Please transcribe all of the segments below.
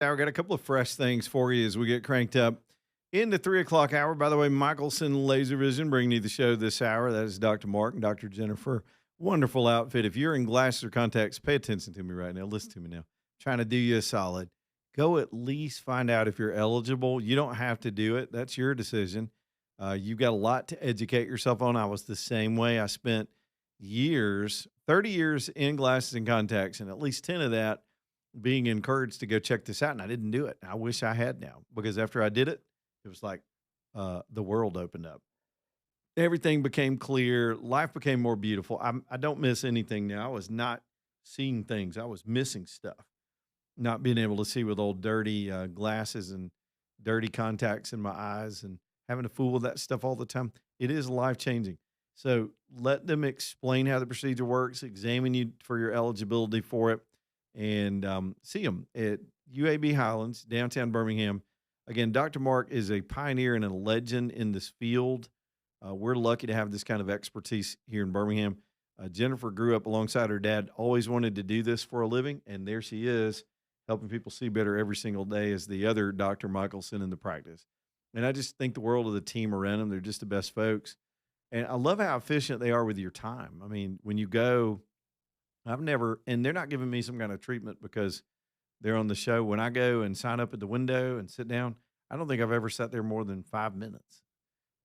I got a couple of fresh things for you as we get cranked up in the 3 o'clock hour. By the way, Michelson Laser Vision bringing you the show this hour. That is Dr. Mark and Dr. Jennifer. Wonderful outfit. If you're in glasses or contacts, pay attention to me right now. Listen to me now. Trying to do you a solid. Go at least find out if you're eligible. You don't have to do it. That's your decision. You've got a lot to educate yourself on. I was the same way. I spent years, 30 years in glasses and contacts, and at least 10 of that being encouraged to go check this out, and I didn't do it. I wish I had now because after I did it, it was like the world opened up. Everything became clear. Life became more beautiful. I don't miss anything now. I was not seeing things. I was missing stuff. Not being able to see with old dirty glasses and dirty contacts in my eyes and having to fool with that stuff all the time. It is life changing. So let them explain how the procedure works, examine you for your eligibility for it, and see them at UAB Highlands, downtown Birmingham. Again, Dr. Mark is a pioneer and a legend in this field. We're lucky to have this kind of expertise here in Birmingham. Jennifer grew up alongside her dad, always wanted to do this for a living, and there she is, helping people see better every single day as the other Dr. Michelson in the practice. And I just think the world of the team around them. They're just the best folks. And I love how efficient they are with your time. I mean, when you go, I've never, and they're not giving me some kind of treatment because they're on the show. When I go and sign up at the window and sit down, I don't think I've ever sat there more than 5 minutes,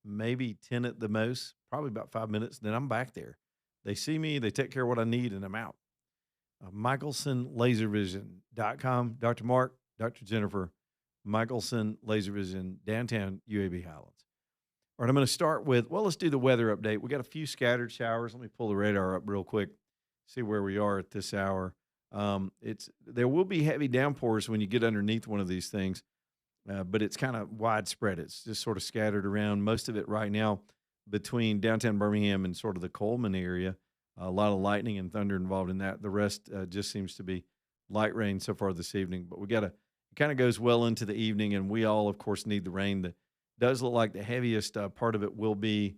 maybe 10 at the most, probably about 5 minutes. Then I'm back there. They see me, they take care of what I need, and I'm out. MichelsonLaserVision.com. Dr. Mark, Dr. Jennifer, Michelson Laser Vision, downtown UAB Highlands. All right, I'm going to start with, well, let's do the weather update. We got a few scattered showers. Let me pull the radar up real quick, see where we are at this hour. There will be heavy downpours when you get underneath one of these things, but it's kind of widespread. It's just sort of scattered around. Most of it right now between downtown Birmingham and sort of the Coleman area. A lot of lightning and thunder involved in that. The rest just seems to be light rain so far this evening. But it kind of goes well into the evening, and we all, of course, need the rain. That does look like the heaviest part of it will be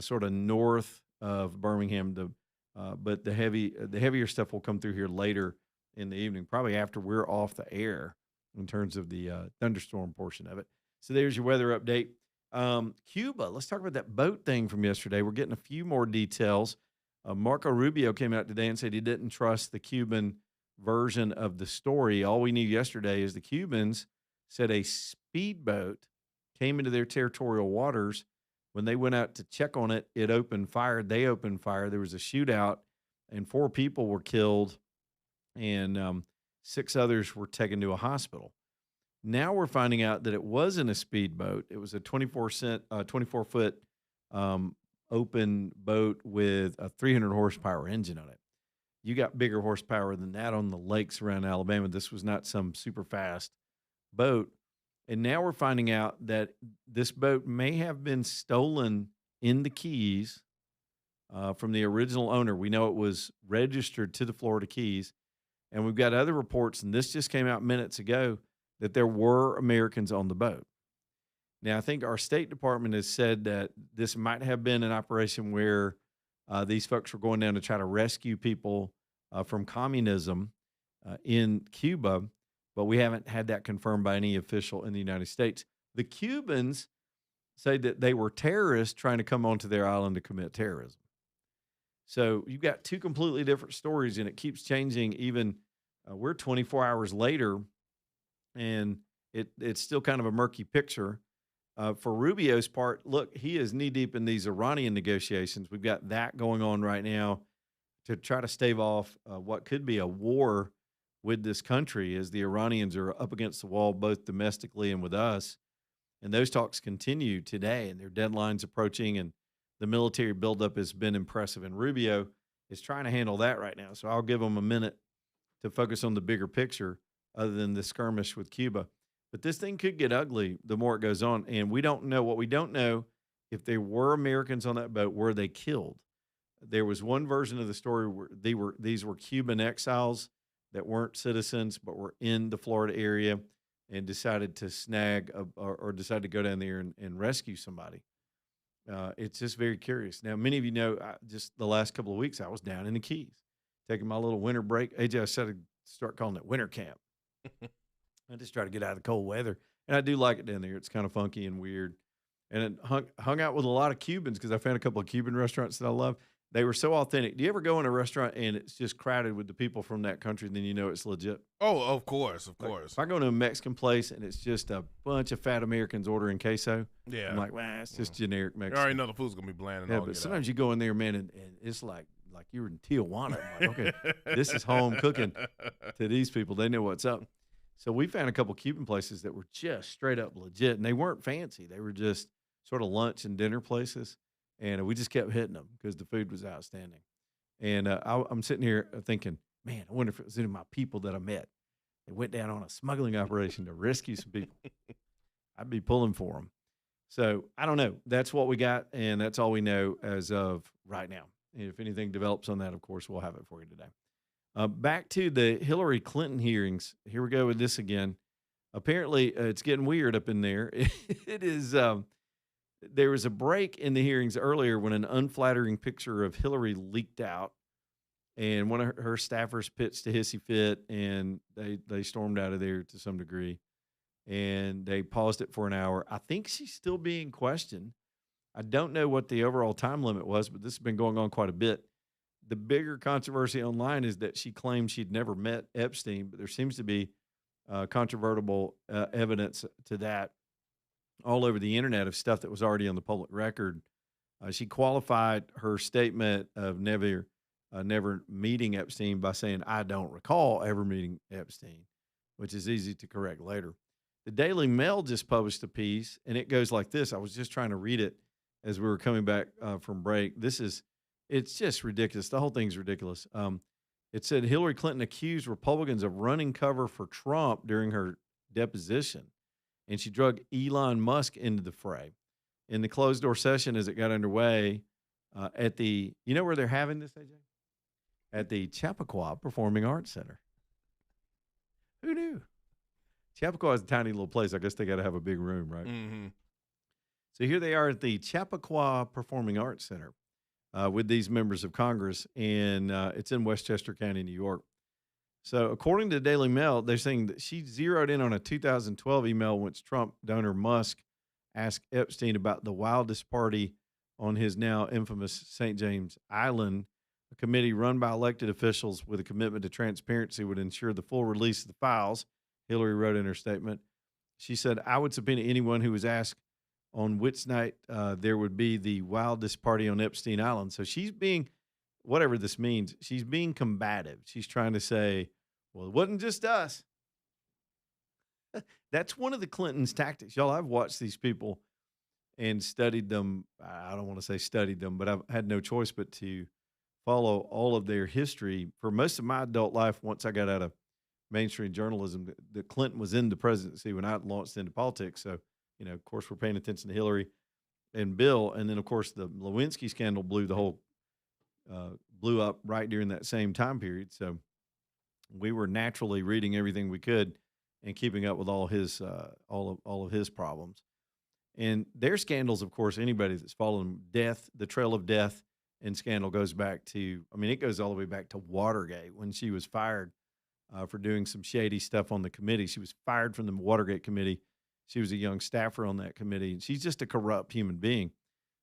sort of north of Birmingham. But the heavier stuff will come through here later in the evening, probably after we're off the air in terms of the thunderstorm portion of it. So there's your weather update. Cuba, let's talk about that boat thing from yesterday. We're getting a few more details. Marco Rubio came out today and said he didn't trust the Cuban version of the story. All we knew yesterday is the Cubans said a speedboat came into their territorial waters. When they went out to check on it, it opened fire. They opened fire. There was a shootout, and 4 people were killed, and 6 others were taken to a hospital. Now we're finding out that it wasn't a speedboat. It was a 24-foot open boat with a 300 horsepower engine on it. You got bigger horsepower than that on the lakes around Alabama. This was not some super fast boat. And now we're finding out that this boat may have been stolen in the Keys from the original owner. We know it was registered to the Florida Keys. And we've got other reports, and this just came out minutes ago, that there were Americans on the boat. Now, I think our State Department has said that this might have been an operation where these folks were going down to try to rescue people from communism in Cuba, but we haven't had that confirmed by any official in the United States. The Cubans say that they were terrorists trying to come onto their island to commit terrorism. So you've got 2 completely different stories, and it keeps changing. Even we're 24 hours later, and it's still kind of a murky picture. For Rubio's part, look, he is knee-deep in these Iranian negotiations. We've got that going on right now to try to stave off what could be a war with this country as the Iranians are up against the wall, both domestically and with us. And those talks continue today, and their deadline's approaching, and the military buildup has been impressive. And Rubio is trying to handle that right now. So I'll give him a minute to focus on the bigger picture other than the skirmish with Cuba. But this thing could get ugly the more it goes on. And we don't know. What we don't know, if there were Americans on that boat, were they killed? There was one version of the story where these were Cuban exiles that weren't citizens but were in the Florida area and decided to snag or decided to go down there and rescue somebody. It's just very curious. Now, many of you know, just the last couple of weeks, I was down in the Keys taking my little winter break. AJ, I said to start calling it winter camp. I just try to get out of the cold weather, and I do like it down there. It's kind of funky and weird, and it hung out with a lot of Cubans because I found a couple of Cuban restaurants that I love. They were so authentic. Do you ever go in a restaurant and it's just crowded with the people from that country, then you know it's legit? Oh, of course, of Like, course. if I go to a Mexican place and it's just a bunch of fat Americans ordering queso, Yeah. I'm like, well, it's just Mm. generic You already Mexican. know the food's gonna be bland and Yeah, all but get out. sometimes you go in there, man, and it's like you were in Tijuana. I'm like, okay, this is home cooking to these people. They know what's up. So we found a couple Cuban places that were just straight up legit, and they weren't fancy. They were just sort of lunch and dinner places, and we just kept hitting them because the food was outstanding. And I'm sitting here thinking, man, I wonder if it was any of my people that I met. They went down on a smuggling operation to rescue some people. I'd be pulling for them. So I don't know. That's what we got, and that's all we know as of right now. And if anything develops on that, of course, we'll have it for you today. Back to the Hillary Clinton hearings. Here we go with this again. Apparently, it's getting weird up in there. It is. There was a break in the hearings earlier when an unflattering picture of Hillary leaked out, and one of her staffers pitched a hissy fit, and they stormed out of there to some degree, and they paused it for an hour. I think she's still being questioned. I don't know what the overall time limit was, but this has been going on quite a bit. The bigger controversy online is that she claimed she'd never met Epstein, but there seems to be controvertible evidence to that all over the internet of stuff that was already on the public record. She qualified her statement of never meeting Epstein by saying, "I don't recall ever meeting Epstein," which is easy to correct later. The Daily Mail just published a piece, and it goes like this. I was just trying to read it as we were coming back from break. It's just ridiculous. The whole thing's ridiculous. It said Hillary Clinton accused Republicans of running cover for Trump during her deposition, and she drug Elon Musk into the fray. In the closed door session, as it got underway, you know where they're having this, AJ? At the Chappaqua Performing Arts Center. Who knew? Chappaqua is a tiny little place. I guess they got to have a big room, right? Mm-hmm. So here they are at the Chappaqua Performing Arts Center with these members of Congress, and it's in Westchester County, New York. So according to the Daily Mail, they're saying that she zeroed in on a 2012 email which Trump donor Musk asked Epstein about the wildest party on his now infamous St. James Island. A committee run by elected officials with a commitment to transparency would ensure the full release of the files, Hillary wrote in her statement. She said, "I would subpoena anyone who was asked on which night there would be the wildest party on Epstein Island." So she's being, whatever this means, she's being combative. She's trying to say, well, it wasn't just us. That's one of the Clintons' tactics. Y'all, I've watched these people and studied them. I don't want to say studied them, but I've had no choice but to follow all of their history for most of my adult life. Once I got out of mainstream journalism, the Clinton was in the presidency when I launched into politics. So, of course, we're paying attention to Hillary and Bill. And then, of course, the Lewinsky scandal blew up right during that same time period. So we were naturally reading everything we could and keeping up with all of his problems. And their scandals, of course, anybody that's following death, the trail of death and scandal goes back to, it goes all the way back to Watergate when she was fired for doing some shady stuff on the committee. She was fired from the Watergate committee. She was a young staffer on that committee, and she's just a corrupt human being.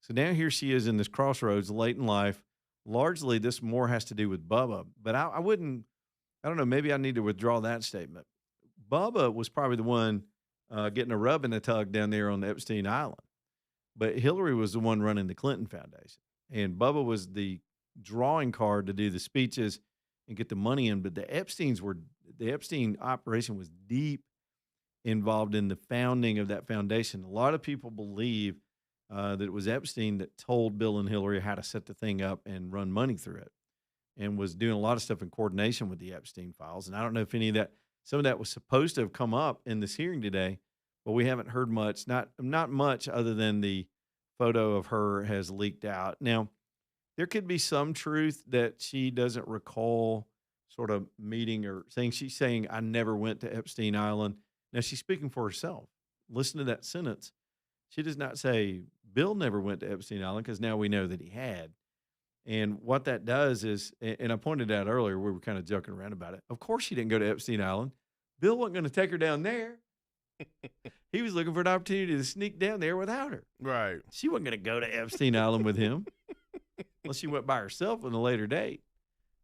So now here she is in this crossroads late in life. Largely, this more has to do with Bubba, but I don't know, maybe I need to withdraw that statement. Bubba was probably the one getting a rub and a tug down there on the Epstein Island, but Hillary was the one running the Clinton Foundation, and Bubba was the drawing card to do the speeches and get the money in. But the Epstein operation was deep involved in the founding of that foundation. A lot of people believe that it was Epstein that told Bill and Hillary how to set the thing up and run money through it, and was doing a lot of stuff in coordination with the Epstein files. And I don't know if some of that was supposed to have come up in this hearing today, but we haven't heard much, not much other than the photo of her has leaked out. Now, there could be some truth that she doesn't recall sort of meeting or saying. She's saying, "I never went to Epstein Island." Now, she's speaking for herself. Listen to that sentence. She does not say Bill never went to Epstein Island, because now we know that he had. And what that does is, and I pointed out earlier, we were kind of joking around about it. Of course, she didn't go to Epstein Island. Bill wasn't going to take her down there. He was looking for an opportunity to sneak down there without her. Right. She wasn't going to go to Epstein Island with him unless she went by herself on a later date.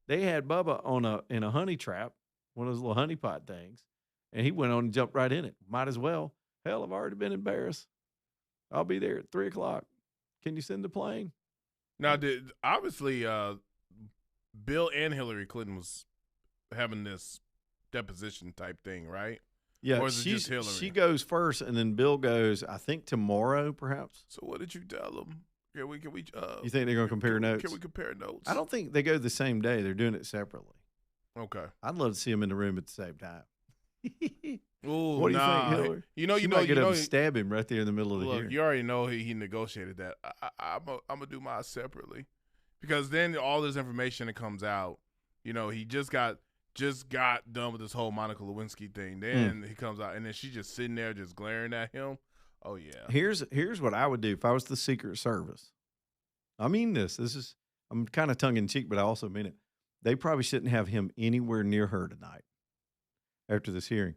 They had Bubba in a honey trap, one of those little honey pot things, and he went on and jumped right in it. Might as well. Hell, I've already been embarrassed. I'll be there at 3:00. Can you send the plane? Now, obviously Bill and Hillary Clinton was having this deposition type thing, right? Yeah, Or is it just Hillary? she goes first, and then Bill goes, I think tomorrow, perhaps. So what did you tell them? Can we? You think they're going to compare notes? Can we compare notes? I don't think they go the same day. They're doing it separately. Okay. I'd love to see them in the room at the same time. Ooh, What do you nah. think, Hillary? You know, She might get up and stab him right there in the middle of the Look, hearing. you already know he negotiated that. I'm gonna do mine separately, because then all this information that comes out, he just got done with this whole Monica Lewinsky thing. Then he comes out, and then she's just sitting there, just glaring at him. Oh yeah. Here's what I would do if I was the Secret Service. I mean this. I'm kind of tongue in cheek, but I also mean it. They probably shouldn't have him anywhere near her tonight after this hearing.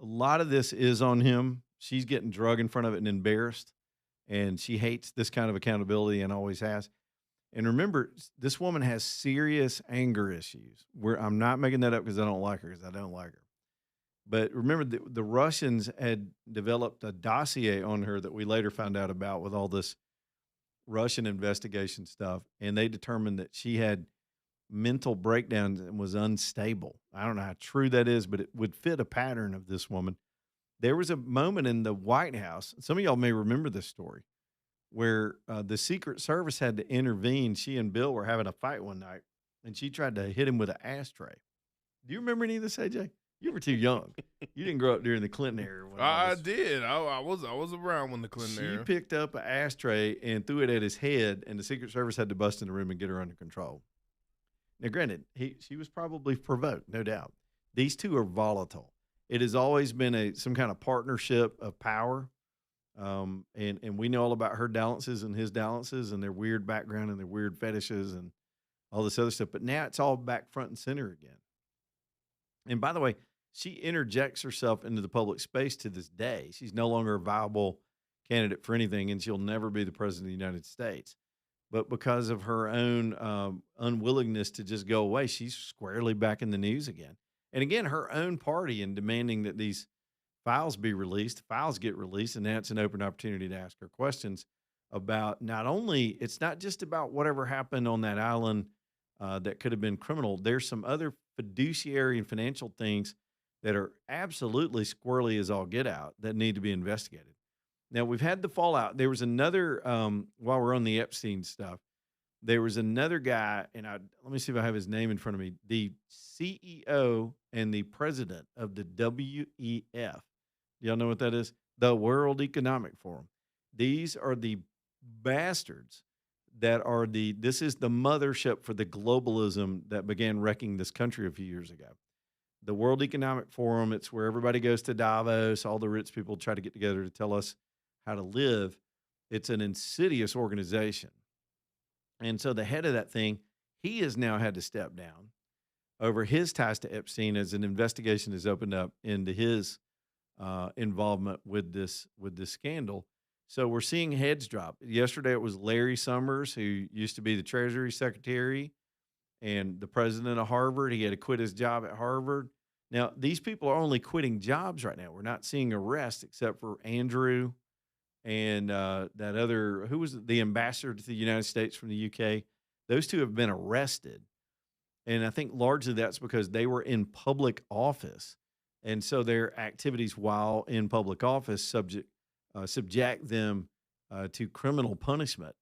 A lot of this is on him. She's getting drug in front of it and embarrassed, and she hates this kind of accountability and always has. And remember, this woman has serious anger issues. I'm not making that up because I don't like her, because I don't like her. But remember, the Russians had developed a dossier on her that we later found out about with all this Russian investigation stuff, and they determined that she had mental breakdowns and was unstable. I don't know how true that is, but it would fit a pattern of this woman. There was a moment in the White House, some of y'all may remember this story, where the Secret Service had to intervene. She and Bill were having a fight one night, and she tried to hit him with an ashtray. Do you remember any of this, AJ? You were too young. You didn't grow up during the Clinton era. I did. I was around when the Clinton era. She picked up an ashtray and threw it at his head, and the Secret Service had to bust in the room and get her under control. Now, granted, she was probably provoked, no doubt. These two are volatile. It has always been some kind of partnership of power, and we know all about her dalliances and his dalliances and their weird background and their weird fetishes and all this other stuff. But now it's all back front and center again. And by the way, she interjects herself into the public space to this day. She's no longer a viable candidate for anything, and she'll never be the president of the United States. But because of her own unwillingness to just go away, she's squarely back in the news again. And again, her own party in demanding that these files be released, files get released, and now it's an open opportunity to ask her questions about it's not just about whatever happened on that island that could have been criminal. There's some other fiduciary and financial things that are absolutely squirrely as all get out that need to be investigated. Now, we've had the fallout. There was another, while we're on the Epstein stuff, there was another guy, and let me see if I have his name in front of me, the CEO and the president of the WEF. Y'all know what that is? The World Economic Forum. These are the bastards this is the mothership for the globalism that began wrecking this country a few years ago. The World Economic Forum, it's where everybody goes to Davos. All the rich people try to get together to tell us how to live. It's an insidious organization. And so the head of that thing, he has now had to step down over his ties to Epstein as an investigation has opened up into his involvement with this scandal. So we're seeing heads drop. Yesterday it was Larry Summers, who used to be the Treasury Secretary and the president of Harvard. He had to quit his job at Harvard. Now, these people are only quitting jobs right now. We're not seeing arrests except for Andrew and that other, who was the ambassador to the United States from the UK. Those two have been arrested. And I think largely that's because they were in public office. And so their activities while in public office subject them to criminal punishment.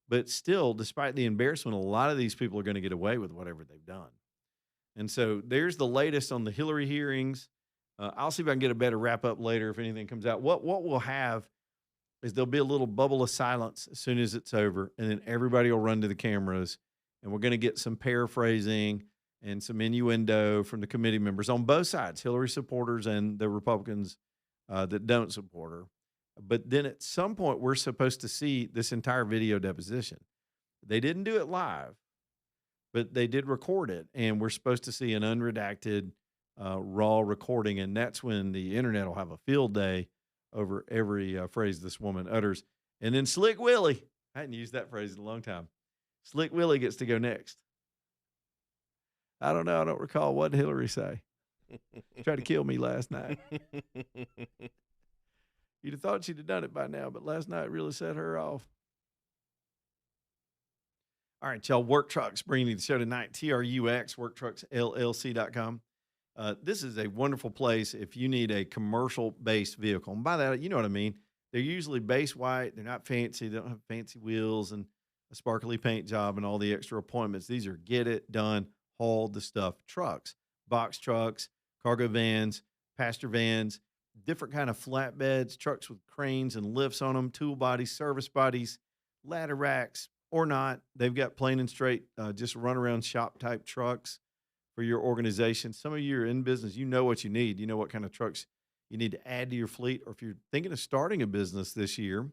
But still, despite the embarrassment, a lot of these people are going to get away with whatever they've done. And so there's the latest on the Hillary hearings. I'll see if I can get a better wrap up later if anything comes out. What we'll have is there'll be a little bubble of silence as soon as it's over, and then everybody will run to the cameras, and we're going to get some paraphrasing and some innuendo from the committee members on both sides, Hillary supporters and the Republicans that don't support her. But then at some point, we're supposed to see this entire video deposition. They didn't do it live, but they did record it, and we're supposed to see an unredacted raw recording, and that's when the internet will have a field day over every phrase this woman utters. And then Slick Willie, I hadn't used that phrase in a long time. Slick Willie gets to go next. I don't know. I don't recall what did Hillary say. Tried to kill me last night. You'd have thought she'd have done it by now, but last night really set her off. All right, y'all. Work Trucks bringing the show tonight. TRUX, worktrucksllc.com. This is a wonderful place if you need a commercial-based vehicle. And by that, you know what I mean. They're usually base white. They're not fancy. They don't have fancy wheels and a sparkly paint job and all the extra appointments. These are get it done, haul the stuff trucks, box trucks, cargo vans, passenger vans, different kind of flatbeds, trucks with cranes and lifts on them, tool bodies, service bodies, ladder racks, or not. They've got plain and straight, just run around shop type trucks for your organization. Some of you are in business. You know what you need. You know what kind of trucks you need to add to your fleet. Or if you're thinking of starting a business this year,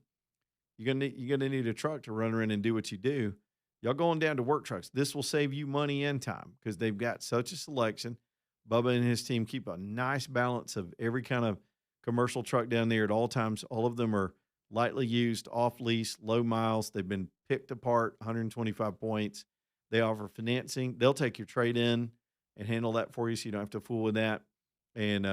you're gonna need a truck to run around and do what you do. Y'all going down to Work Trucks. This will save you money and time because they've got such a selection. Bubba and his team keep a nice balance of every kind of commercial truck down there at all times. All of them are lightly used, off lease, low miles. They've been picked apart, 125 points. They offer financing. They'll take your trade in and handle that for you, so you don't have to fool with that. And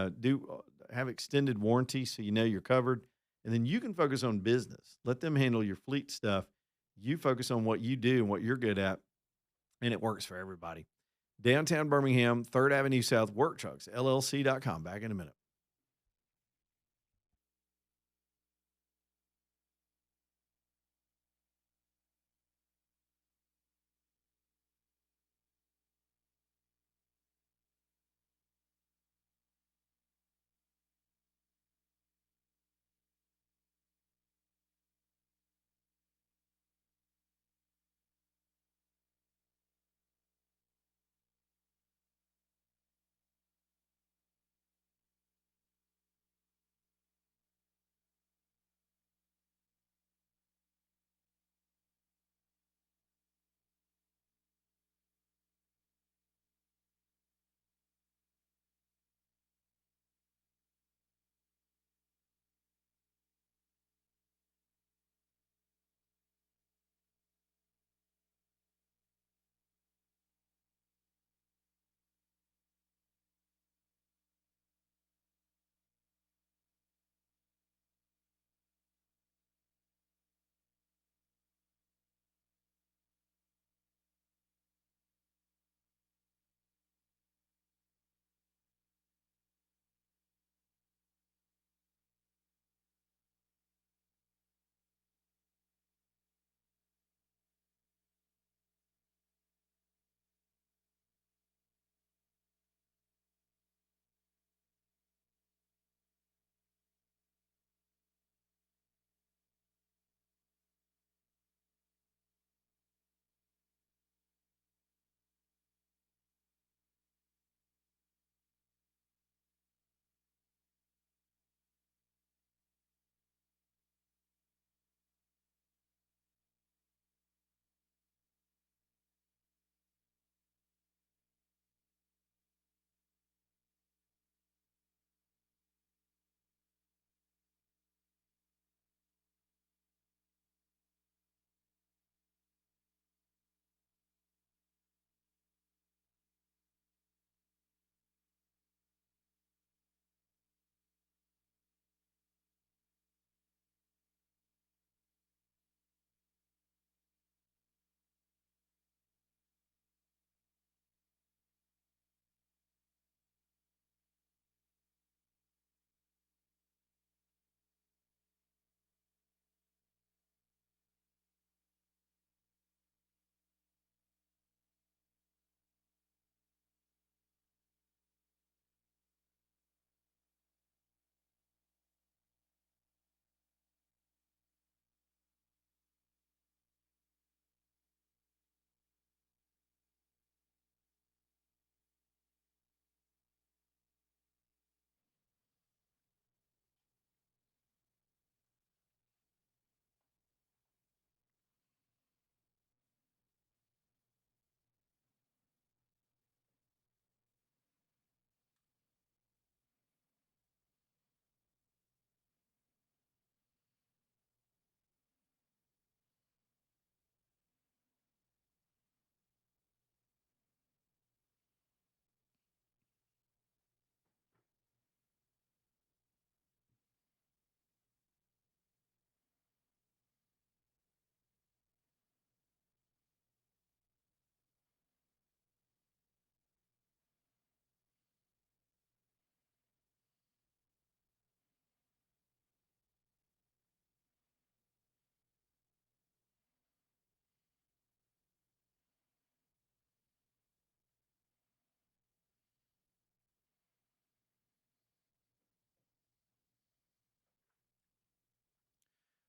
have extended warranty, so you know you're covered. And then you can focus on business. Let them handle your fleet stuff. You focus on what you do and what you're good at, and it works for everybody. Downtown Birmingham, 3rd Avenue South, Work Trucks, LLC.com. Back in a minute.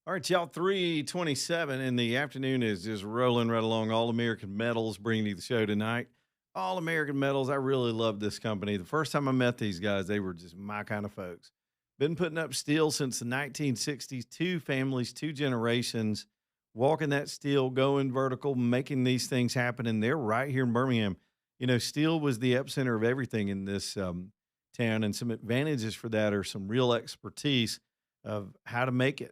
All right, y'all. 3:27 in the afternoon is just rolling right along. All American Metals bringing you the show tonight. All American Metals. I really love this company. The first time I met these guys, they were just my kind of folks. Been putting up steel since the 1960s. Two families, two generations, walking that steel, going vertical, making these things happen. And they're right here in Birmingham. You know, steel was the epicenter of everything in this town, and some advantages for that are some real expertise of how to make it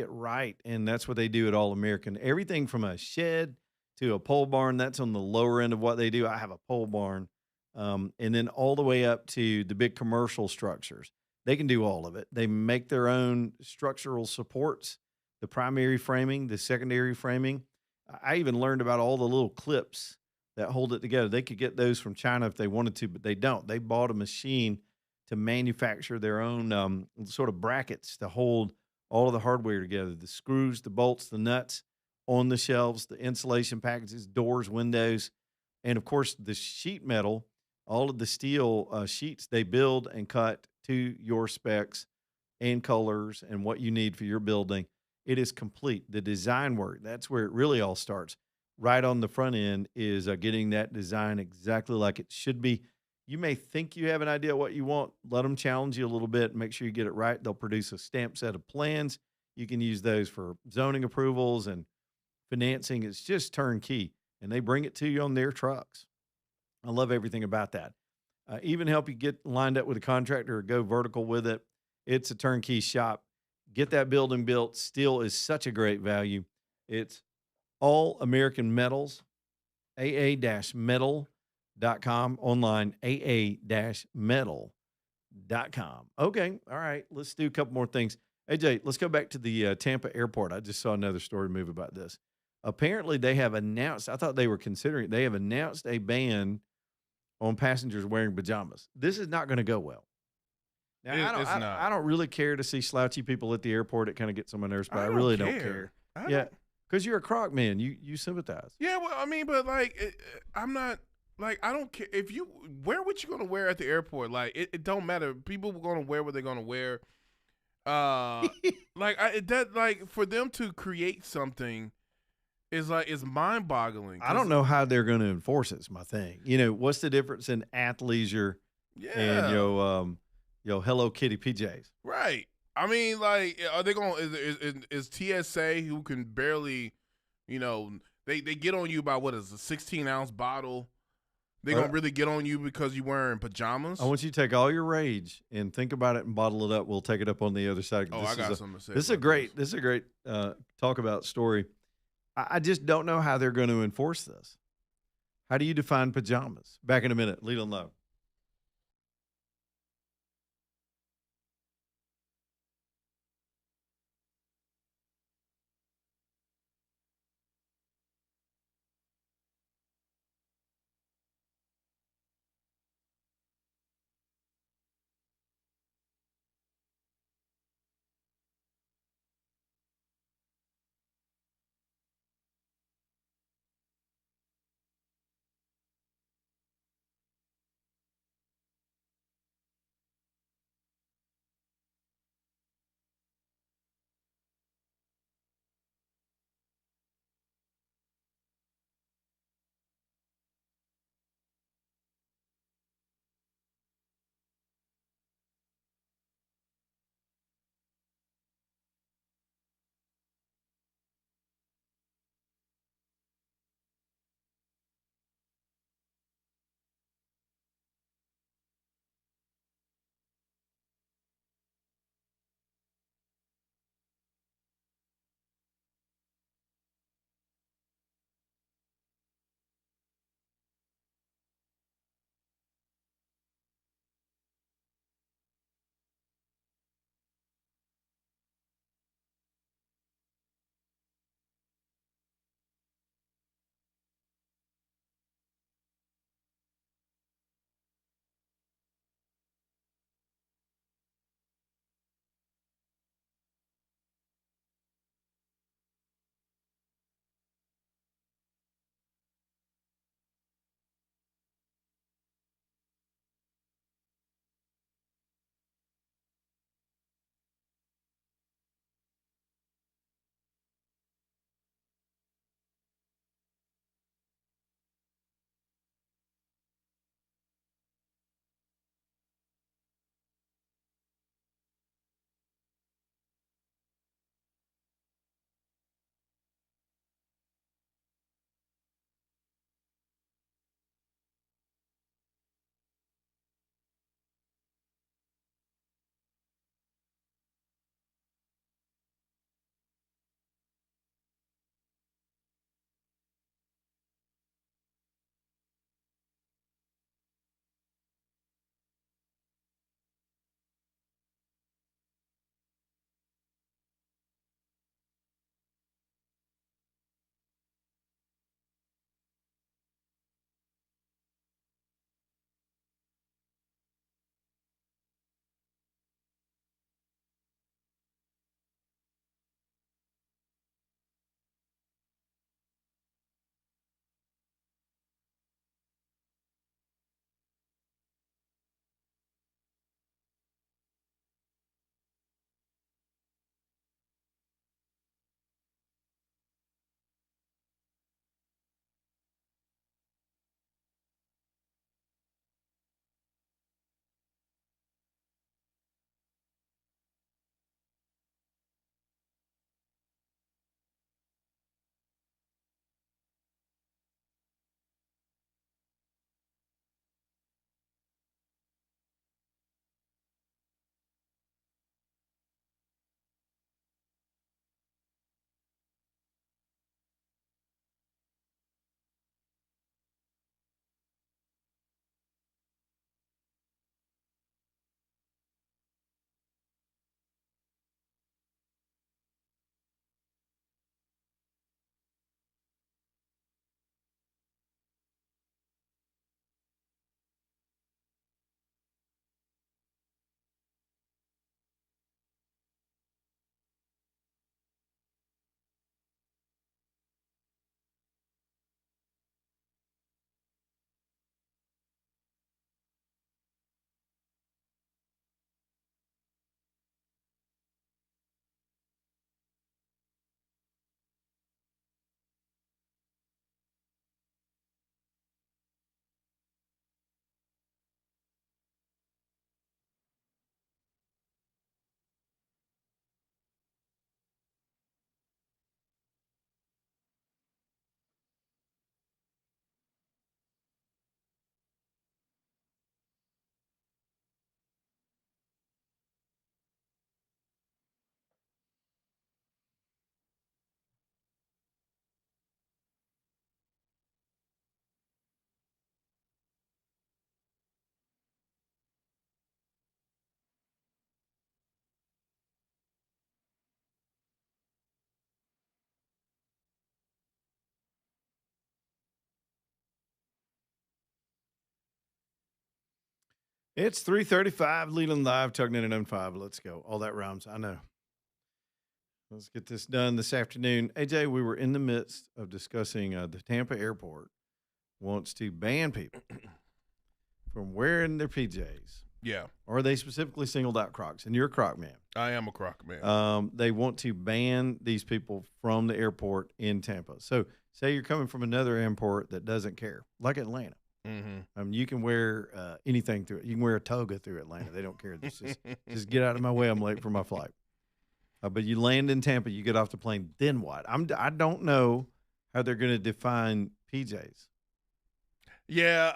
right. And that's what they do at All American. Everything from a shed to a pole barn, that's on the lower end of what they do. I have a pole barn. And then all the way up to the big commercial structures. They can do all of it. They make their own structural supports, the primary framing, the secondary framing. I even learned about all the little clips that hold it together. They could get those from China if they wanted to, but they don't. They bought a machine to manufacture their own sort of brackets to hold all of the hardware together, the screws, the bolts, the nuts on the shelves, the insulation packages, doors, windows, and of course the sheet metal, all of the steel sheets they build and cut to your specs and colors and what you need for your building. It is complete. The design work, that's where it really all starts. Right on the front end is getting that design exactly like it should be. You may think you have an idea what you want. Let them challenge you a little bit. Make sure you get it right. They'll produce a stamped set of plans. You can use those for zoning approvals and financing. It's just turnkey, and they bring it to you on their trucks. I love everything about that. Even help you get lined up with a contractor or go vertical with it. It's a turnkey shop. Get that building built. Steel is such a great value. It's All American Metals, aa-metal.com, online, aa-metal.com. Okay, all right, let's do a couple more things. AJ, let's go back to the Tampa airport. I just saw another story move about this. Apparently, they have announced, I thought they were considering, they have announced a ban on passengers wearing pajamas. This is not going to go well. Now, It's not. I don't really care to see slouchy people at the airport. It kind of gets on my nerves, but I don't really don't care. care. I Yeah, don't- because you're a croc man. You sympathize. Yeah, well, I mean, but like, I'm not like I don't care if you wear what you're gonna wear at the airport. Like, it don't matter. People are gonna wear what they're gonna wear. Like for them to create something is mind boggling. I don't know how they're going to enforce it. Is my thing. You know, what's the difference in athleisure and Yeah, Hello Kitty PJs? right. I mean, like, are they going? Is TSA who can barely, they get on you about what is a 16-ounce bottle? They gonna really get on you because you wearing pajamas? I want you to take all your rage and think about it and bottle it up. We'll take it up on the other side. Oh, I got something to say. This is a great talk about story. I just don't know how they're going to enforce this. How do you define pajamas? Back in a minute. Lead on low. It's 3:35, Leland Live, Tug 99.5. Let's go. All that rhymes. I know. Let's get this done this afternoon. AJ, we were in the midst of discussing the Tampa airport wants to ban people from wearing their PJs. Yeah, Or they specifically singled out Crocs, and you're a Croc man. I am a Croc man. They want to ban these people from the airport in Tampa. So, say you're coming from another airport that doesn't care, like Atlanta. You can wear anything through it. You can wear a toga through Atlanta. They don't care. Just get out of my way. I'm late for my flight. But you land in Tampa, you get off the plane. Then what? I don't know how they're going to define PJs. Yeah,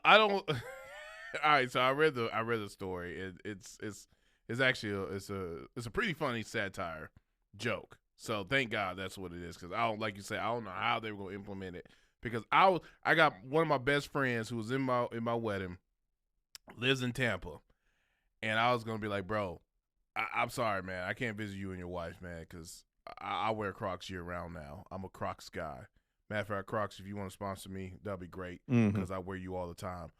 I don't. All right, so I read the story. It's actually it's a pretty funny satire joke. So thank God that's what it is, because I don't, like you said, I don't know how they were gonna implement it, because I got one of my best friends who was in my wedding, lives in Tampa, and I was gonna be like, bro, I'm sorry, man, I can't visit you and your wife, man, because I wear Crocs year round now. I'm a Crocs guy. Matter of fact, Crocs, if you want to sponsor me, that'd be great, because I wear you all the time.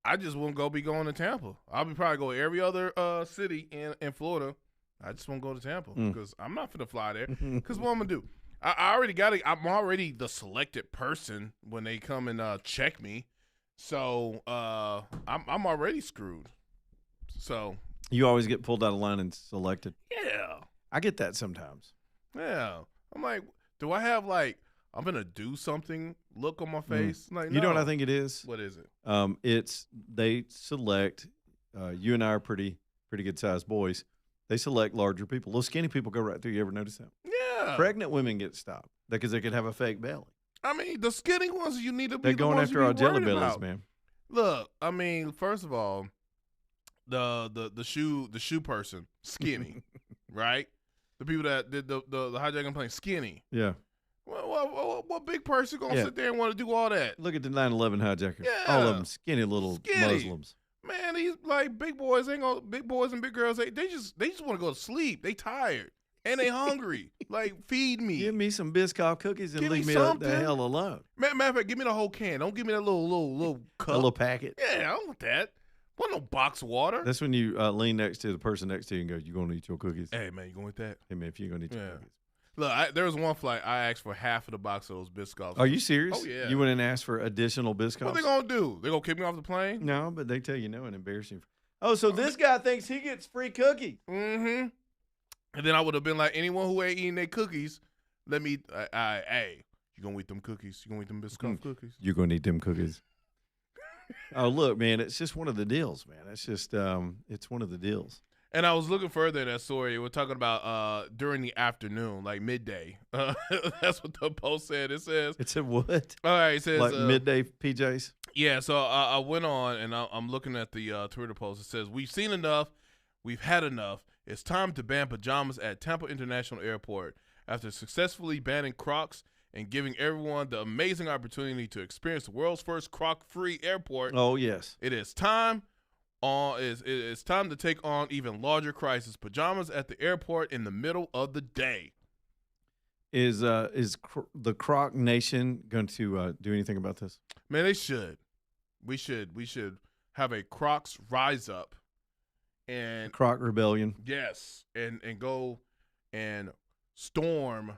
I just won't be going to Tampa. I'll be probably go every other city in Florida. I just won't go to Tampa because I'm not finna fly there. Because what I'm gonna do? I already got it. I'm already the selected person when they come and check me. So I'm already screwed. So You always get pulled out of line and selected. yeah, I get that sometimes. yeah. I'm like, do I have like I'm gonna do something look on my face? Like, You know what I no. think it is? What is it? It's they select. You and I are pretty good sized boys. They select larger people. Little skinny people go right through. You ever notice that? Yeah. Pregnant women get stopped because they could have a fake belly. I mean, the skinny ones you need to be. They're the going ones after you our be jelly worried bellies, about. man. Look, I mean, first of all, the shoe person, skinny, right? The people that did the hijacking plane, skinny. Yeah. What big person gonna Yeah. sit there and want to do all that? Look at the 9/11 hijackers. Yeah. All of them skinny little Skinny. Muslims. Man, these like big boys and big girls. They just want to go to sleep. They tired and they hungry. Like, feed me. Give me some Biscoff cookies and Give me leave me something. the hell alone. Matter of fact, give me the whole can. Don't give me that little cup. A little packet. Yeah, I don't want that. Want no box of water. That's when you lean next to the person next to you and go, "You gonna eat your cookies?" Hey man, you going with that? Hey man, if you're gonna eat your Yeah. cookies. Look, there was one flight I asked for half of the box of those Biscoffs. Are you serious? Oh, yeah. You went and asked for additional Biscoffs? What they gonna do? They gonna kick me off the plane? No, but they tell you no and embarrass you. Oh, so this guy thinks he gets free cookie. Mm-hmm. And then I would have been like, anyone who ain't eating their cookies, let me. Hey, you gonna eat them cookies? You gonna eat them Biscoff cookies? You're gonna eat them cookies. Oh, look, man, it's just one of the deals, man. It's just it's one of the deals. And I was looking further in that story. We're talking about during the afternoon, like midday. That's what the post said. It says. It's a what? All right, it says Like midday PJs. Yeah, so I went on and I'm looking at the Twitter post. It says, "We've seen enough. We've had enough. It's time to ban pajamas at Tampa International Airport after successfully banning Crocs and giving everyone the amazing opportunity to experience the world's first Croc-free airport. Oh yes. It is time it's time to take on even larger crisis. Pajamas at the airport in the middle of the day." Is the Croc Nation going to do anything about this? Man, they should. We should have a Crocs rise up and Croc Rebellion. yes, and go and storm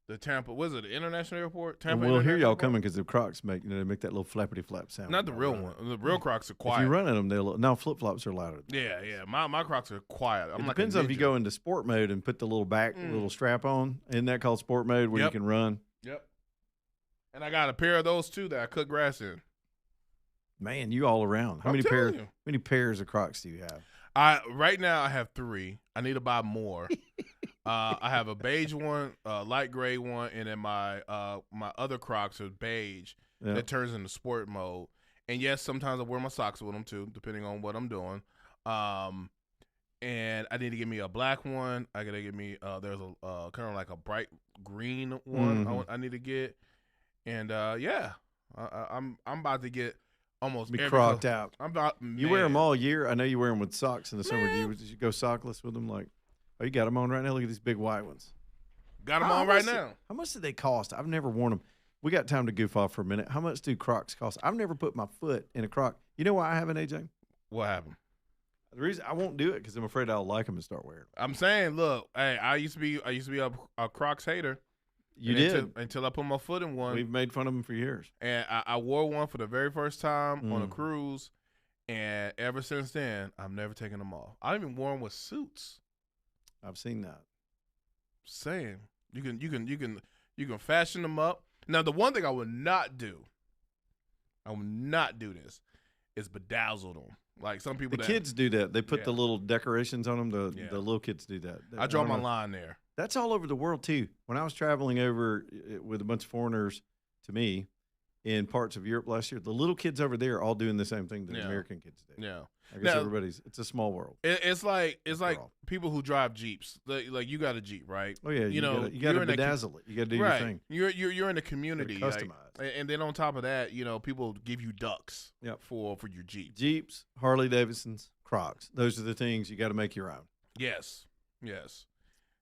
the Tampa. Was it the international airport? Tampa. Well, here International y'all Airport? coming because the Crocs make they make that little flappity flap sound. Not the when real y'all run. one. The real Crocs are If quiet. you run at them, they'll no flip flops are louder. Yeah. My Crocs are quiet. I'm It like depends a on if you ninja. go into sport mode and put the little back little strap on. Isn't that called sport mode where Yep. you can run? Yep. And I got a pair of those too that I cut grass in. Man, you all around. How I'm telling you. many pairs of Crocs do you have? Right now I have 3. I need to buy more. I have a beige one, a light gray one, and then my other Crocs are beige. Yeah. That turns into sport mode. And yes, sometimes I wear my socks with them too, depending on what I'm doing. And I need to get me a black one. I gotta get me there's a kind of like a bright green one I need to get. And yeah, I'm about to get almost Be every crocked color. out. I'm about You wear them man. all year. I know you wear them with socks in the summer. Man. Do you go sockless with them? Like, oh, you got them on right now. Look at these big white ones. Got them How on right much- now. How much do they cost? I've never worn them. We got time to goof off for a minute. How much do Crocs cost? I've never put my foot in a Croc You know why I haven't, AJ? What happened? The reason I won't do it because I'm afraid I'll like them and start wearing them. I'm saying, look, hey, I used to be a Crocs hater. You did. Until I put my foot in one. We've made fun of them for years. And I wore one for the very first time on a cruise, and ever since then, I've never taken them off. I even wore them with suits. I've seen that. Saying you can fashion them up. Now, the one thing I would not do this, is bedazzle them. Like some people, kids do that. They put the little decorations on them. The little kids do that. I draw my line there. That's all over the world too. When I was traveling over with a bunch of foreigners to me in parts of Europe last year, the little kids over there are all doing the same thing that the American kids do. Yeah, I guess it's a small world. It's like people who drive Jeeps. Like you got a Jeep, right? Oh yeah, you got to bedazzle it. You got to do your thing. You're in the community, customized. And then on top of that, people give you ducks for your Jeep. Jeeps, Harley Davidsons, Crocs. Those are the things you got to make your own. Yes.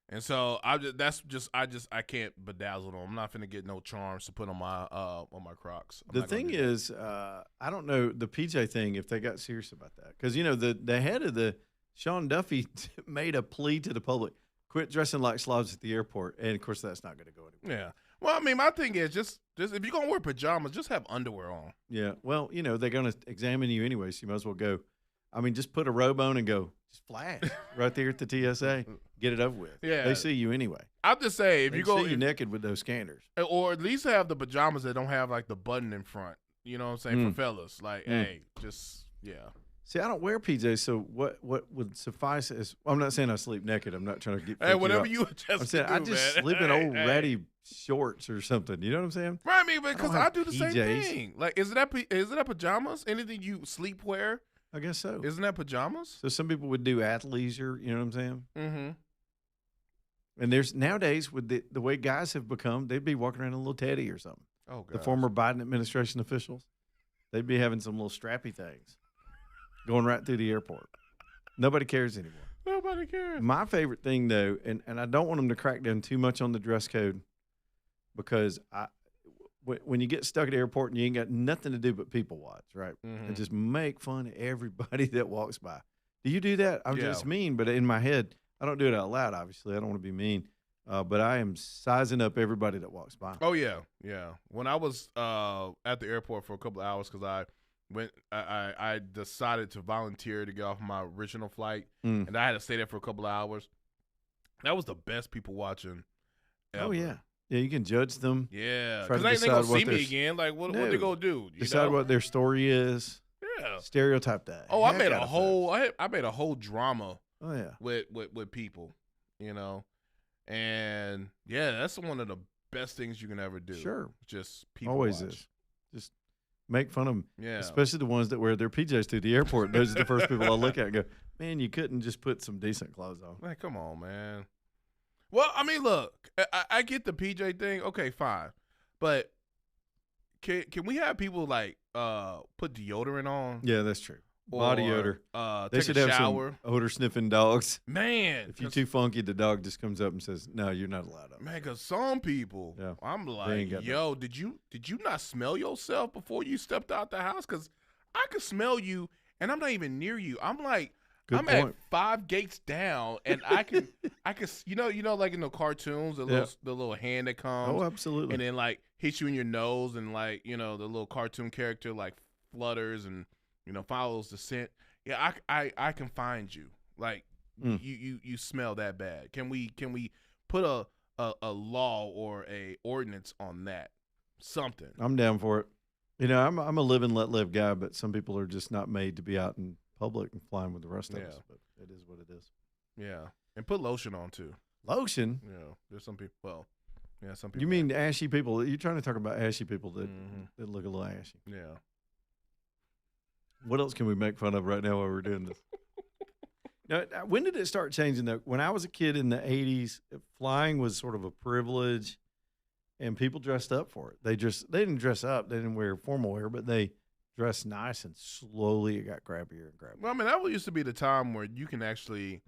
And so I can't bedazzle them. I'm not finna get no charms to put on my Crocs. The thing is, I don't know the PJ thing if they got serious about that because the head of the Sean Duffy made a plea to the public: quit dressing like slobs at the airport, and of course that's not going to go anywhere. Yeah. Well, I mean, my thing is just if you're gonna wear pajamas, just have underwear on. Yeah. Well, they're going to examine you anyway, so you might as well go. I mean, just put a robe on and go. Just flash right there at the TSA. Get it over with. Yeah. They see you anyway. I'm just saying, if you see you naked with those scanners. Or at least have the pajamas that don't have, like, the button in front. You know what I'm saying? For fellas. Like, hey, just, yeah. See, I don't wear PJs, so what would suffice is I'm not saying I sleep naked. I'm not trying to get. Hey, whatever you I'm saying I just sleep in old ratty shorts or something. You know what I'm saying? Right, I mean, because I do the same thing. Like, is that pajamas? Anything you sleep wear? I guess so. Isn't that pajamas? So some people would do athleisure. You know what I'm saying? Mm-hmm. And there's nowadays with the way guys have become, they'd be walking around in a little teddy or something. Oh, God. The former Biden administration officials, they'd be having some little strappy things going right through the airport. Nobody cares anymore. Nobody cares. My favorite thing, though, and I don't want them to crack down too much on the dress code because when you get stuck at the airport and you ain't got nothing to do but people watch, right? And just make fun of everybody that walks by. Do you do that? I'm just mean, but in my head, I don't do it out loud, obviously. I don't want to be mean. But I am sizing up everybody that walks by. Oh, yeah. Yeah. When I was at the airport for a couple of hours because I decided to volunteer to get off my original flight, and I had to stay there for a couple of hours. That was the best people watching ever. Oh, yeah. Yeah, you can judge them. Yeah, because they ain't going to see me again. Like, what they going to do? Decide what their story is. Yeah. Stereotype that. Oh, I made a whole drama. Oh, yeah. With people, and yeah, that's one of the best things you can ever do. Sure. Just people always watch. is. Just make fun of them. Yeah. Especially the ones that wear their PJs to the airport. Those are the first people I look at and go, man, you couldn't just put some decent clothes on. Man, come on, man. Well, I mean, look, I get the PJ thing. Okay, fine. But can we have people like put deodorant on? Yeah, that's true. Body odor. They should have shower. Some odor sniffing dogs. Man, if you're too funky, the dog just comes up and says, "No, you're not allowed." Man, because some people, I'm like, yo, did you not smell yourself before you stepped out the house? Because I could smell you, and I'm not even near you. I'm like, at 5 gates down, and I can, you know, like in the cartoons, the little hand that comes. Oh, absolutely. And then like hits you in your nose, and like the little cartoon character like flutters and follows the scent. Yeah, I can find you. Like you smell that bad. Can we put a law or a ordinance on that? Something. I'm down for it. I'm a live and let live guy, but some people are just not made to be out in public and flying with the rest of us. But it is what it is. Yeah, and put lotion on too. Lotion? Yeah, there's some people. Well, yeah, some people. You mean ashy people? You're trying to talk about ashy people that look a little ashy? Yeah. What else can we make fun of right now while we're doing this? Now, when did it start changing, though? When I was a kid in the 80s, flying was sort of a privilege, and people dressed up for it. They didn't dress up. They didn't wear formal wear, but they dressed nice, and slowly it got crappier and crappier. Well, I mean, that used to be the time where you can actually,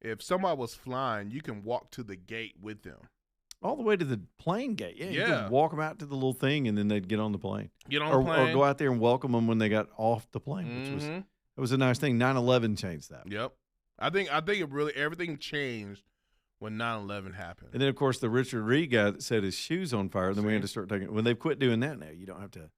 if somebody was flying, you can walk to the gate with them. All the way to the plane gate. Yeah, you Yeah. could walk them out to the little thing, and then they'd get on the plane. Get on Or the plane. go out there and welcome them when they got off the plane, which was Mhm. it was a nice thing. 9/11 changed that. Yep. I think it really everything changed when 9/11 happened. And then, of course, the Richard Reed guy that set his shoes on fire, then we had See? to start taking – when they've quit doing that now, you don't have to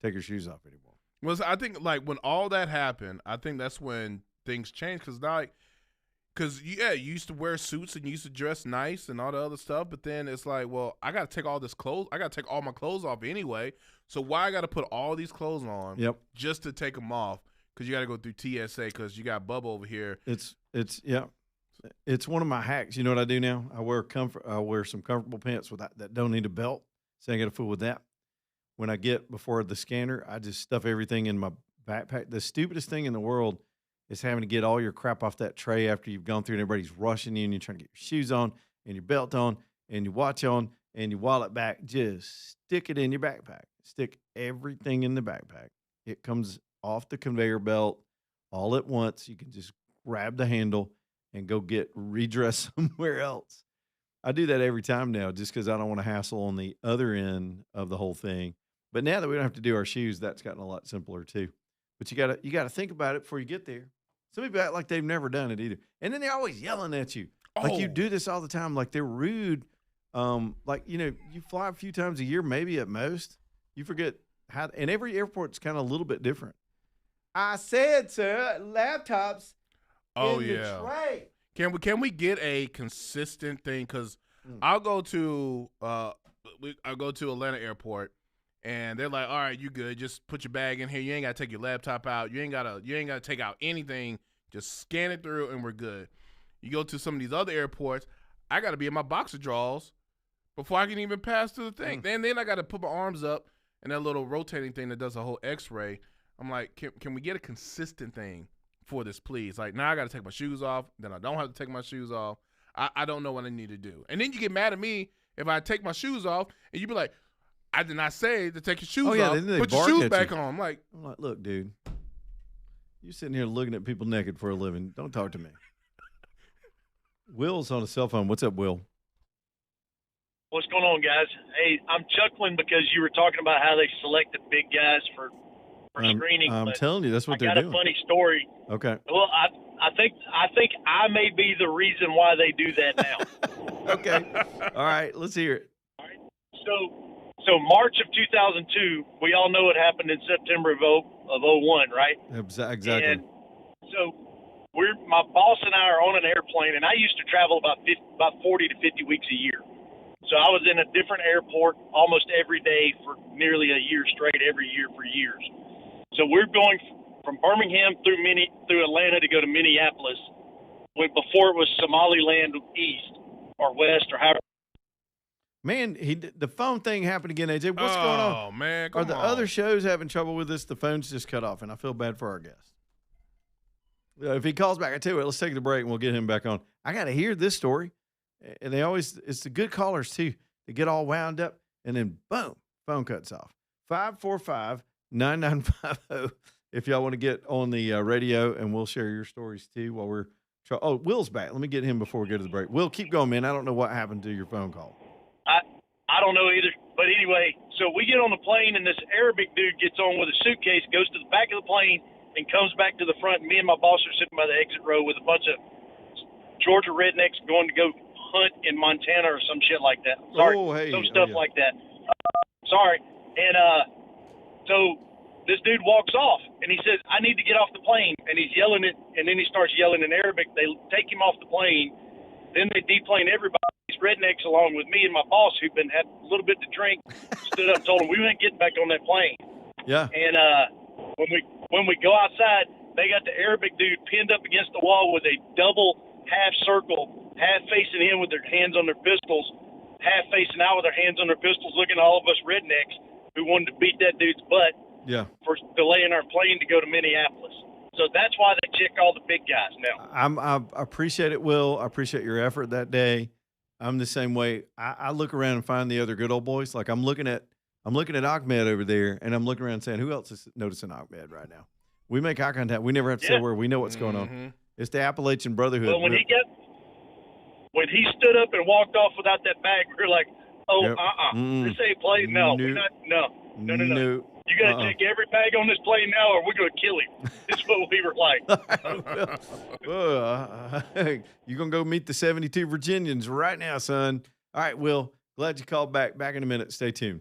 take your shoes off anymore. Well, I think like when all that happened, I think that's when things changed because you used to wear suits and you used to dress nice and all the other stuff, but then it's like, well, I got to take all this clothes. I got to take all my clothes off anyway. So why I got to put all these clothes on Yep. just to take them off? Because you got to go through TSA because you got Bubba over here. It's one of my hacks. You know what I do now? I wear some comfortable pants that don't need a belt, so I ain't got to fool with that. When I get before the scanner, I just stuff everything in my backpack. The stupidest thing in the world is having to get all your crap off that tray after you've gone through and everybody's rushing you and you're trying to get your shoes on and your belt on and your watch on and your wallet back. Just stick it in your backpack. Stick everything in the backpack. It comes off the conveyor belt all at once. You can just grab the handle and go get redressed somewhere else. I do that every time now just because I don't want to hassle on the other end of the whole thing. But now that we don't have to do our shoes, that's gotten a lot simpler too. But you gotta think about it before you get there. Some people act like they've never done it either. And then they're always yelling at you. Like you Oh. do this all the time. Like they're rude. Like, you fly a few times a year, maybe at most. You forget how, and every airport's kind of a little bit different. I said, sir, laptops Oh, in yeah. the tray. Can we get a consistent thing? Because I'll go to Atlanta Airport, and they're like, "All right, you good? Just put your bag in here. You ain't got to take your laptop out. You ain't got to take out anything. Just scan it through, and we're good." You go to some of these other airports, I got to be in my boxer drawers before I can even pass through the thing. Then I got to put my arms up and that little rotating thing that does a whole X-ray. I'm like, can we get a consistent thing for this, please? Like, now I got to take my shoes off. Then I don't have to take my shoes off. I don't know what I need to do. And then you get mad at me if I take my shoes off, and you be like, I did not say to take your shoes off. then they Put your bark shoes at back you. on. I'm like, Look, dude, you sitting here looking at people naked for a living. Don't talk to me. Will's on a cell phone. What's up, Will? What's going on, guys? Hey, I'm chuckling because you were talking about how they select the big guys for screening. I'm but telling you, that's what I they're got doing. a funny story. Okay. Well, I think I may be the reason why they do that now. Okay. All right. Let's hear it. So March of 2002, we all know what happened in September of 01, right? Exactly. And so my boss and I are on an airplane, and I used to travel about 40 to 50 weeks a year. So I was in a different airport almost every day for nearly a year straight, every year for years. So we're going from Birmingham through Atlanta to go to Minneapolis, before it was Somaliland East or West or however. Man, the phone thing happened again, AJ. What's going on? Oh, man, Are come the on. other shows having trouble with this? The phone's just cut off, and I feel bad for our guest. If he calls back, I tell you what, let's take the break, and we'll get him back on. I got to hear this story. And it's the good callers, too. They get all wound up, and then, boom, phone cuts off. 545-9950 if y'all want to get on the radio, and we'll share your stories, too, while we're Will's back. Let me get him before we go to the break. Will, keep going, man. I don't know what happened to your phone call. I don't know either. But anyway, so we get on the plane, and this Arabic dude gets on with a suitcase, goes to the back of the plane, and comes back to the front. Me and my boss are sitting by the exit row with a bunch of Georgia rednecks going to go hunt in Montana or some shit like that. Sorry, some stuff like that. Sorry. And so this dude walks off, and he says, I need to get off the plane. And he's yelling it, and then he starts yelling in Arabic. They take him off the plane. Then they deplane everybody. These rednecks, along with me and my boss, who've had a little bit to drink, stood up and told him we weren't getting back on that plane. Yeah. And when we go outside, they got the Arabic dude pinned up against the wall with a double half circle, half facing in with their hands on their pistols, half facing out with their hands on their pistols, looking at all of us rednecks who wanted to beat that dude's butt for delaying our plane to go to Minneapolis. So that's why they check all the big guys now. I appreciate it, Will. I appreciate your effort that day. I'm the same way. I look around and find the other good old boys. Like I'm looking at Ahmed over there, and I'm looking around saying, who else is noticing Ahmed right now? We make eye contact. We never have to say where. We know what's going on. It's the Appalachian Brotherhood. Well, when he when he stood up and walked off without that bag, we were like, oh, Yep. this ain't play. No, Nope. we're not. No. No. You got to check every bag on this plane now, or we're going to kill him. That's what we were like. You're going to go meet the 72 Virginians right now, son. All right, Will, glad you called back. Back in a minute. Stay tuned.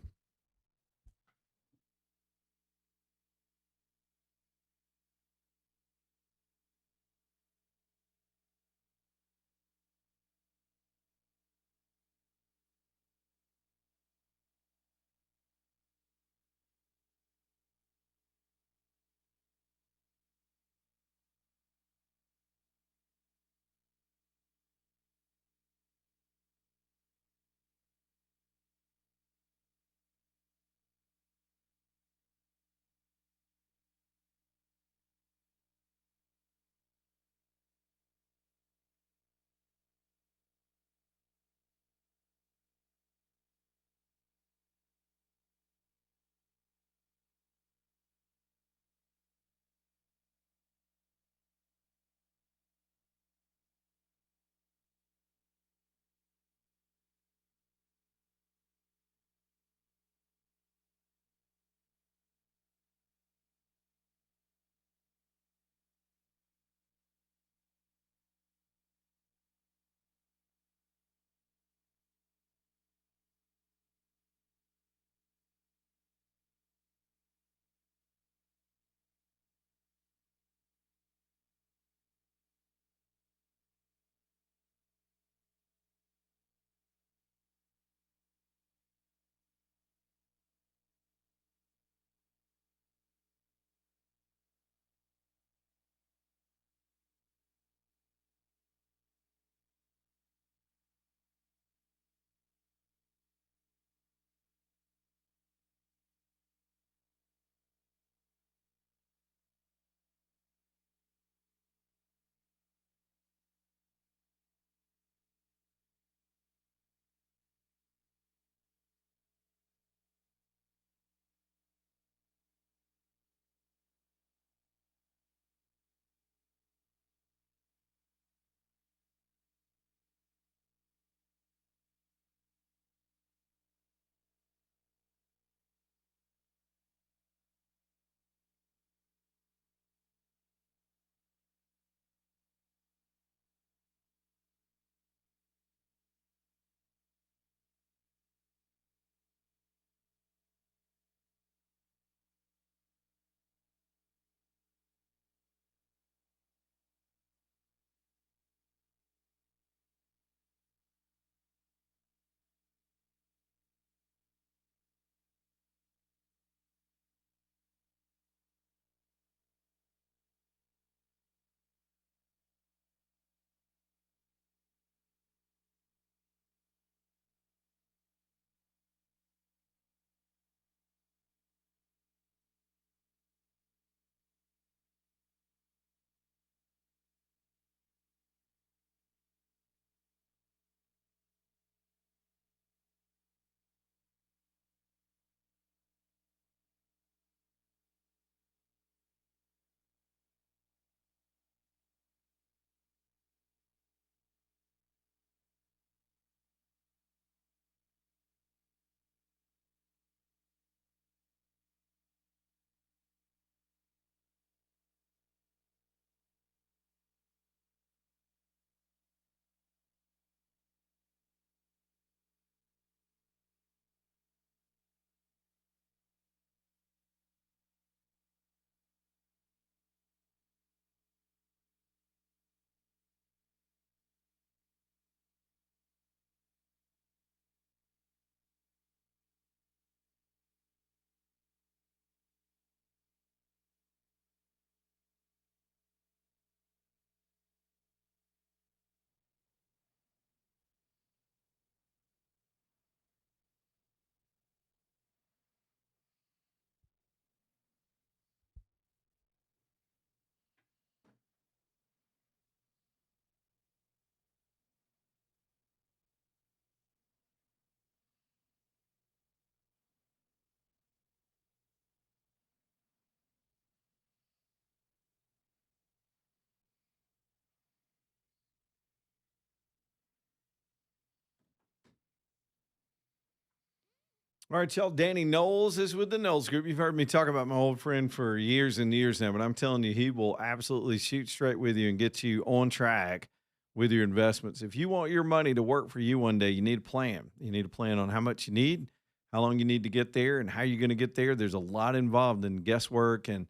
All right, y'all. Danny Knowles is with the Knowles Group. You've heard me talk about my old friend for years and years now, but I'm telling you, he will absolutely shoot straight with you and get you on track with your investments. If you want your money to work for you one day, you need a plan. You need a plan on how much you need, how long you need to get there, and how you're going to get there. There's a lot involved in guesswork and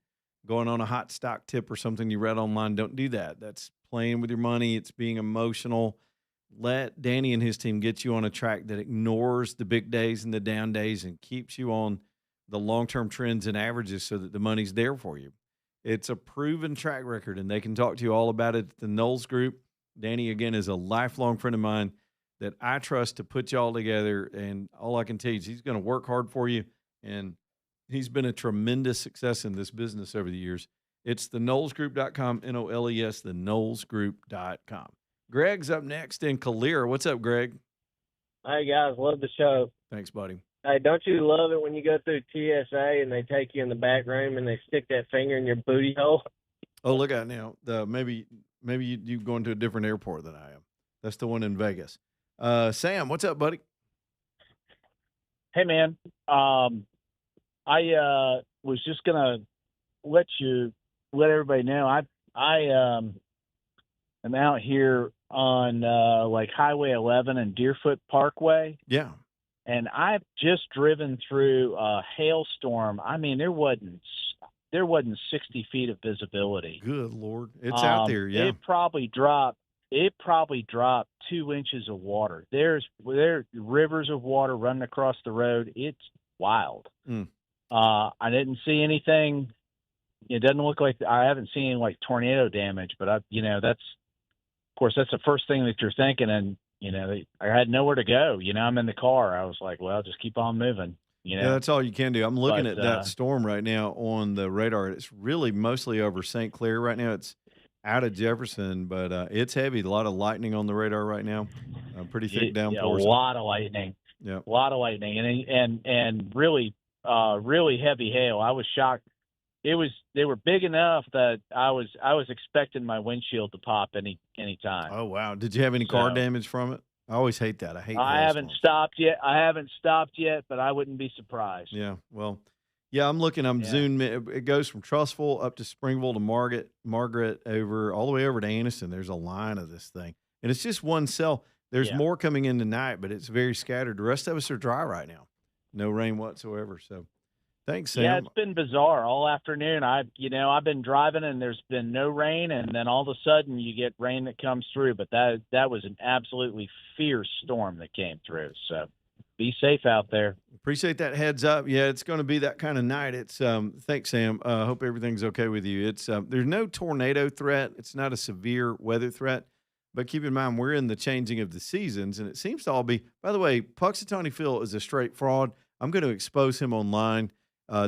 going on a hot stock tip or something you read online. Don't do that. That's playing with your money. It's being emotional. Let Danny and his team get you on a track that ignores the big days and the down days and keeps you on the long-term trends and averages so that the money's there for you. It's a proven track record, and they can talk to you all about it at the Knowles Group. Danny, again, is a lifelong friend of mine that I trust to put you all together, and all I can tell you is he's going to work hard for you, and he's been a tremendous success in this business over the years. It's the KnowlesGroup.com, N-O-L-E-S, the KnowlesGroup.com. Greg's up next in Calera. What's up, Greg? Hey, guys, love the show. Thanks, buddy. Hey, don't you love it when you go through TSA and they take you in the back room and they stick that finger in your booty hole? Oh, look out now. Maybe you going to a different airport than I am. That's the one in Vegas. Sam, what's up, buddy? Hey, man. I was just gonna let everybody know I am out here on like Highway 11 and Deerfoot Parkway, Yeah. and I've just driven through a hailstorm. I mean, there wasn't 60 feet of visibility. Good Lord. It's out there, yeah. It probably dropped 2 inches of water. There rivers of water running across the road. It's wild. Mm. I didn't see anything. It doesn't look like I haven't seen like tornado damage, but that's the first thing that you're thinking. And, I had nowhere to go. I'm in the car. I was like, well, just keep on moving. Yeah, that's all you can do. I'm looking at that storm right now on the radar. It's really mostly over St. Clair right now. It's out of Jefferson, but it's heavy. A lot of lightning on the radar right now. Pretty thick downpours. A lot of lightning. Yeah, a lot of lightning, and really, really heavy hail. I was shocked. They were big enough that I was expecting my windshield to pop any time. Oh wow! Did you have any car damage from it? I always hate that. I haven't stopped yet, but I wouldn't be surprised. Yeah. Well, yeah, I'm looking. I'm zoomed in. It goes from Trussville up to Springville to Margaret over all the way over to Anniston. There's a line of this thing, and it's just one cell. There's more coming in tonight, but it's very scattered. The rest of us are dry right now. No rain whatsoever. So thanks, Sam. Yeah, it's been bizarre all afternoon. I've been driving and there's been no rain, and then all of a sudden you get rain that comes through. But that was an absolutely fierce storm that came through. So be safe out there. Appreciate that heads up. Yeah, it's going to be that kind of night. It's thanks, Sam. Hope everything's okay with you. It's there's no tornado threat. It's not a severe weather threat. But keep in mind, we're in the changing of the seasons, and it seems to all be. By the way, Puxatawny Phil is a straight fraud. I'm going to expose him online.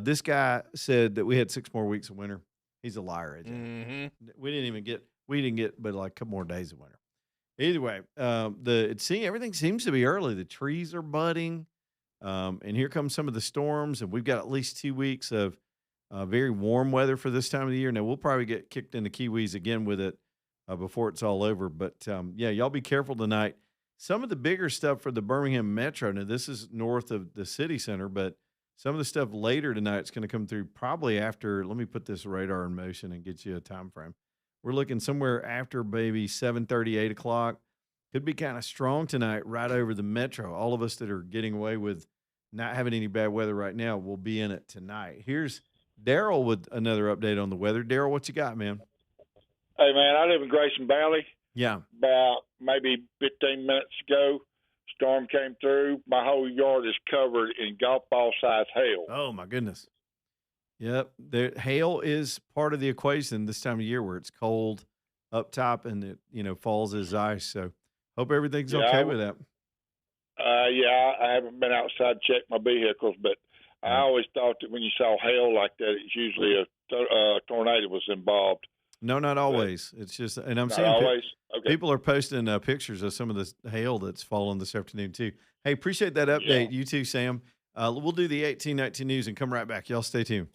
This guy said that we had 6 more weeks of winter. He's a liar, AJ. Mm-hmm. We didn't get but like a couple more days of winter. Either way, everything seems to be early. The trees are budding, and here comes some of the storms, and we've got at least 2 weeks of very warm weather for this time of the year. Now we'll probably get kicked in the Kiwis again with it before it's all over. But yeah, y'all be careful tonight. Some of the bigger stuff for the Birmingham Metro. Now this is north of the city center, but some of the stuff later tonight is going to come through probably after. Let me put this radar in motion and get you a time frame. We're looking somewhere after maybe 7:30, 8 o'clock. Could be kind of strong tonight right over the metro. All of us that are getting away with not having any bad weather right now will be in it tonight. Here's Daryl with another update on the weather. Daryl, what you got, man? Hey, man, I live in Grayson Valley. Yeah. About maybe 15 minutes ago, storm came through. My whole yard is covered in golf ball size hail. Oh, my goodness. Yep. The hail is part of the equation this time of year where it's cold up top and it falls as ice. So hope everything's okay with that. Yeah, I haven't been outside to check my vehicles, but I always thought that when you saw hail like that, it's usually a tornado was involved. No, not always. It's just, and I'm Not seeing always. Okay. people are posting pictures of some of the hail that's fallen this afternoon too. Hey, appreciate that update. Yeah. You too, Sam. We'll do the 1819 news and come right back. Y'all stay tuned.